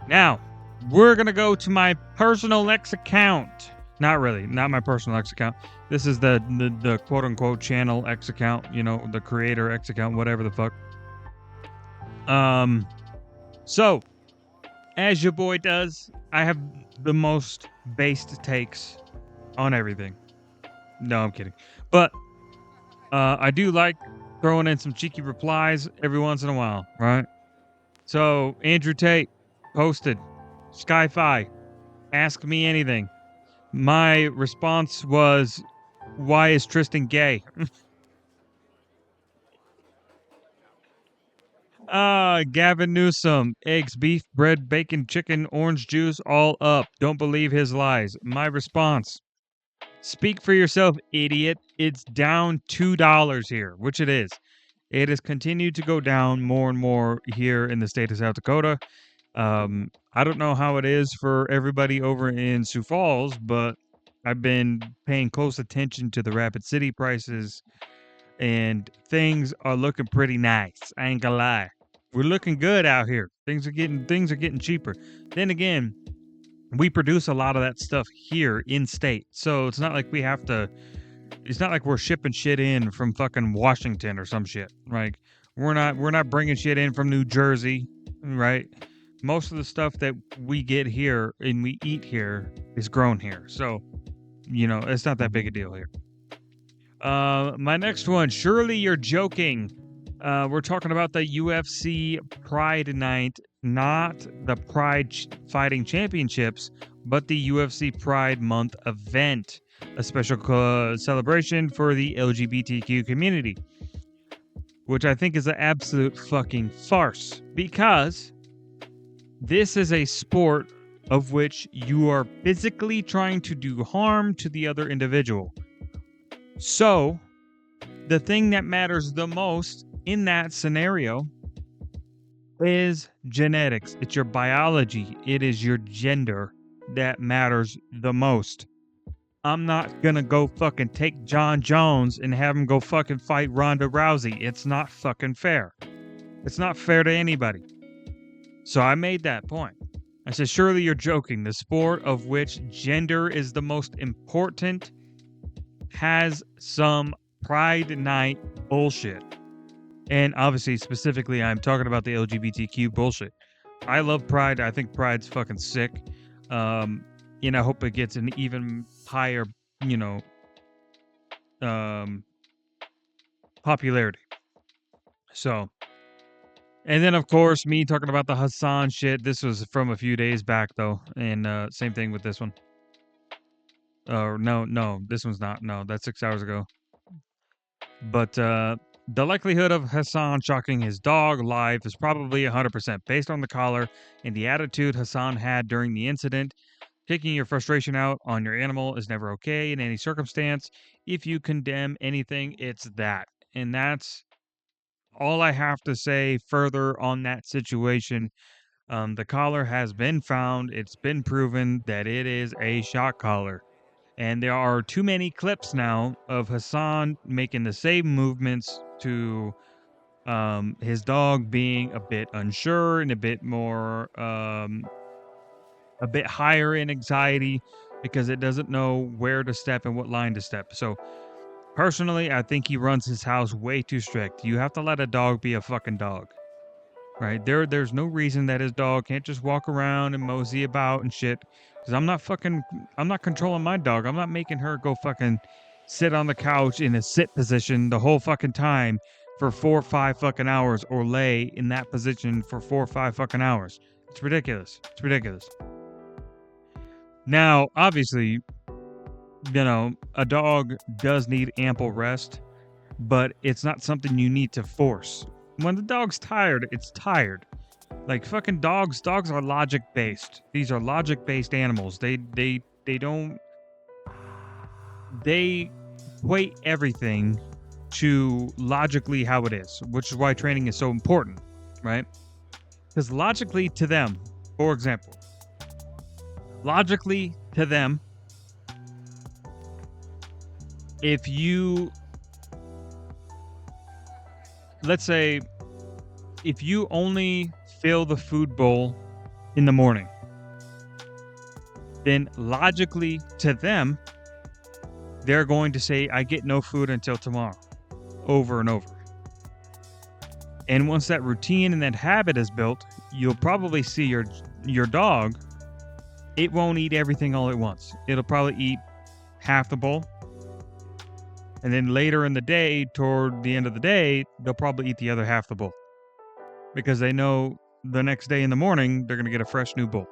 Now, we're going to go to my personal X account. Not really, not my personal X account. This is the quote-unquote channel X account, you know, the creator X account, whatever the fuck. So, as your boy does, I have the most based takes on everything. No, I'm kidding. But I do like throwing in some cheeky replies every once in a while, right? So, Andrew Tate posted, Sky-Fi, ask me anything. My response was, why is Tristan gay? Gavin Newsom, eggs, beef, bread, bacon, chicken, orange juice, all up. Don't believe his lies. My response, speak for yourself, idiot. It's down $2 here, which it is. It has continued to go down more and more here in the state of South Dakota. I don't know how it is for everybody over in Sioux Falls, but I've been paying close attention to the Rapid City prices, and things are looking pretty nice. I ain't gonna lie. We're looking good out here. Things are getting cheaper. Then again, we produce a lot of that stuff here in state. So it's not like we have to it's not like we're shipping shit in from fucking Washington or some shit. Like we're not bringing shit in from New Jersey, right? Most of the stuff that we get here and we eat here is grown here. So, you know, it's not that big a deal here. My next one, surely you're joking. We're talking about the UFC Pride Night, not the Pride Fighting Championships, but the UFC Pride Month event, a special celebration for the LGBTQ community, which I think is an absolute fucking farce, because this is a sport of which you are physically trying to do harm to the other individual. So, the thing that matters the most in that scenario is genetics. It's your biology. It is your gender that matters the most. I'm not gonna go fucking take John Jones and have him go fucking fight Ronda Rousey. It's not fucking fair. It's not fair to anybody. So I made that point. I said, surely you're joking. The sport of which gender is the most important has some Pride Night bullshit. And obviously, specifically, I'm talking about the LGBTQ bullshit. I love Pride. I think Pride's fucking sick. And I hope it gets an even higher, you know, popularity. So, and then of course, me talking about the Hassan shit. This was from a few days back, though, and same thing with this one. No, this one's not. No, that's 6 hours ago. But the likelihood of Hassan shocking his dog live is probably 100% based on the collar and the attitude Hassan had during the incident. Taking your frustration out on your animal is never okay in any circumstance. If you condemn anything, it's that. And that's all I have to say further on that situation. The collar has been found. It's been proven that it is a shock collar. And there are too many clips now of Hassan making the same movements to his dog being a bit unsure and a bit more, a bit higher in anxiety because it doesn't know where to step and what line to step. So, personally, I think he runs his house way too strict. You have to let a dog be a fucking dog. Right? There's no reason that his dog can't just walk around and mosey about and shit. Because I'm not controlling my dog. I'm not making her go fucking sit on the couch in a sit position the whole fucking time for 4 or 5 fucking hours, or lay in that position for 4 or 5 fucking hours. It's ridiculous. It's ridiculous. Now, obviously, you know, a dog does need ample rest, but it's not something you need to force. When the dog's tired, it's tired. Like fucking dogs are logic based. These are logic based animals. They don't they equate everything to logically how it is, which is why training is so important, right? Because logically to them, for example, logically to them, if you, let's say, if you only fill the food bowl in the morning, then logically to them, they're going to say, I get no food until tomorrow, over and over. And once that routine and that habit is built, you'll probably see your dog, it won't eat everything all at once. It'll probably eat half the bowl. And then later in the day, toward the end of the day, they'll probably eat the other half the bowl. Because they know the next day in the morning, they're going to get a fresh new bowl.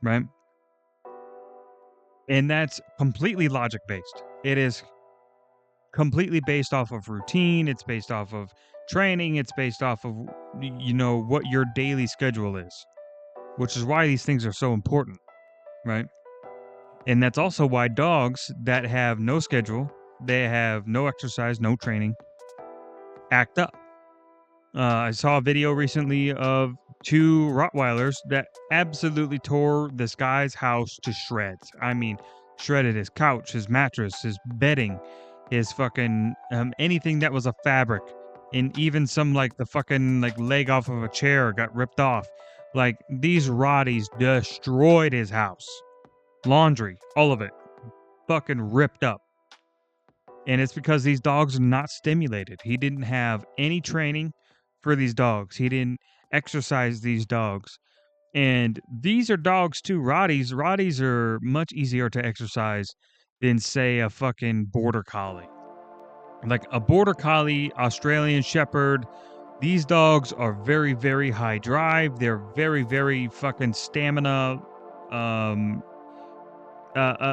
Right? And that's completely logic based. It is completely based off of routine. It's based off of training. It's based off of, what your daily schedule is, which is why these things are so important, right? And that's also why dogs that have no schedule, they have no exercise, no training, act up. I saw a video recently of two Rottweilers that absolutely tore this guy's house to shreds. I mean, shredded his couch, his mattress, his bedding, his fucking anything that was a fabric, and even some like the fucking like leg off of a chair got ripped off. Like these Rotties destroyed his house. Laundry, all of it, fucking ripped up. And it's because these dogs are not stimulated. He didn't have any training for these dogs. He didn't exercise these dogs. And these are dogs too, Rotties. Rotties are much easier to exercise than, say, a fucking border collie. Like a border collie, Australian shepherd, these dogs are very, very high drive. They're very, very fucking stamina, a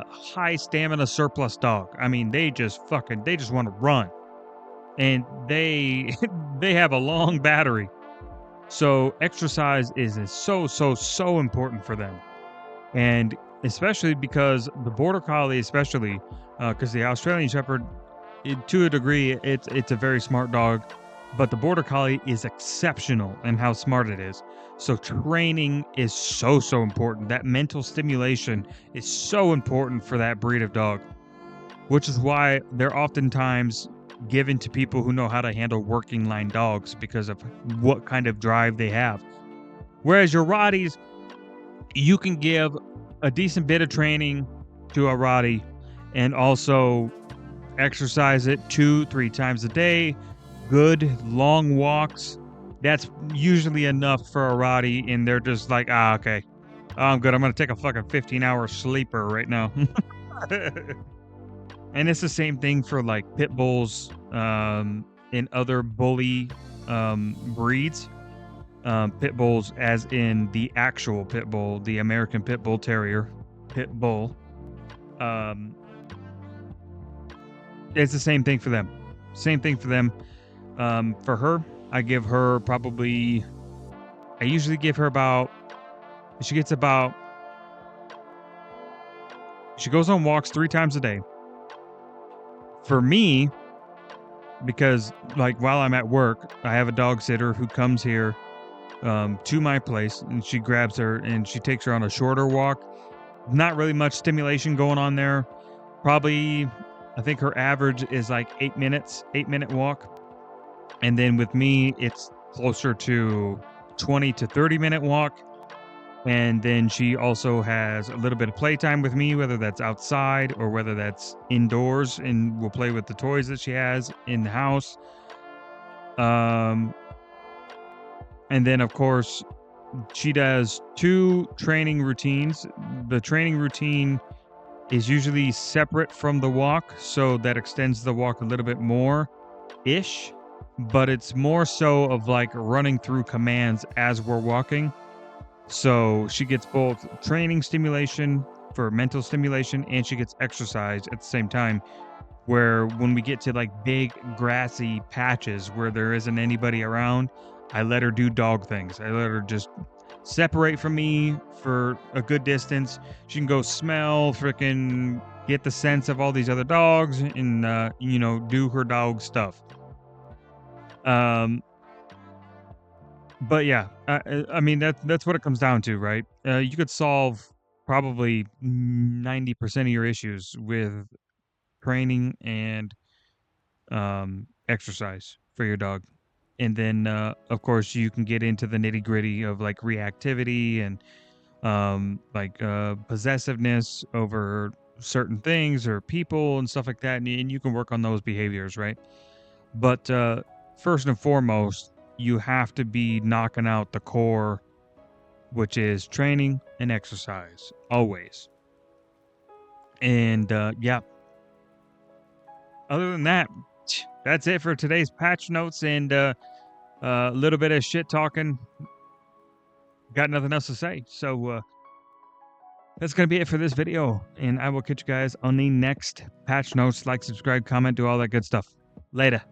high stamina surplus dog. I mean, they just want to run. And they they have a long battery. So exercise is so important for them. And especially because the border collie, especially because the Australian shepherd, to a degree, it's a very smart dog, but the border collie is exceptional in how smart it is. So training is so important. That mental stimulation is so important for that breed of dog, which is why they're oftentimes given to people who know how to handle working line dogs because of what kind of drive they have. Whereas your Rotties, you can give a decent bit of training to a Rottie and also exercise it 2-3 times a day, good long walks. That's usually enough for a Rottie, and they're just like, okay, I'm good. I'm going to take a fucking 15-hour sleeper right now. And it's the same thing for like pit bulls and other bully breeds. Pit bulls, as in the actual pit bull, the American Pit Bull Terrier, pit bull. It's the same thing for them. Same thing for them. For her, I usually give her she goes on walks 3 times a day. For me, because like while I'm at work, I have a dog sitter who comes here to my place, and she grabs her and she takes her on a shorter walk. Not really much stimulation going on there. Probably, I think her average is like 8 minutes, 8-minute walk. And then with me, it's closer to 20 to 30-minute walk. And then she also has a little bit of playtime with me, whether that's outside or whether that's indoors, and we'll play with the toys that she has in the house. And then, of course, she does 2 training routines. The training routine is usually separate from the walk, so that extends the walk a little bit more-ish, but it's more so of like running through commands as we're walking. So she gets both training stimulation for mental stimulation, and she gets exercise at the same time, where when we get to like big grassy patches where there isn't anybody around, I let her do dog things. I let her just separate from me for a good distance. She can go smell, freaking get the sense of all these other dogs and, do her dog stuff. But yeah, I mean, that's what it comes down to, right? You could solve probably 90% of your issues with training and exercise for your dog. And then, of course, you can get into the nitty gritty of like reactivity and possessiveness over certain things or people and stuff like that. And you can work on those behaviors, right? But first and foremost, you have to be knocking out the core, which is training and exercise, always. And yeah, other than that, that's it for today's patch notes and a little bit of shit talking. Got nothing else to say. So that's going to be it for this video. And I will catch you guys on the next patch notes. Like, subscribe, comment, do all that good stuff. Later.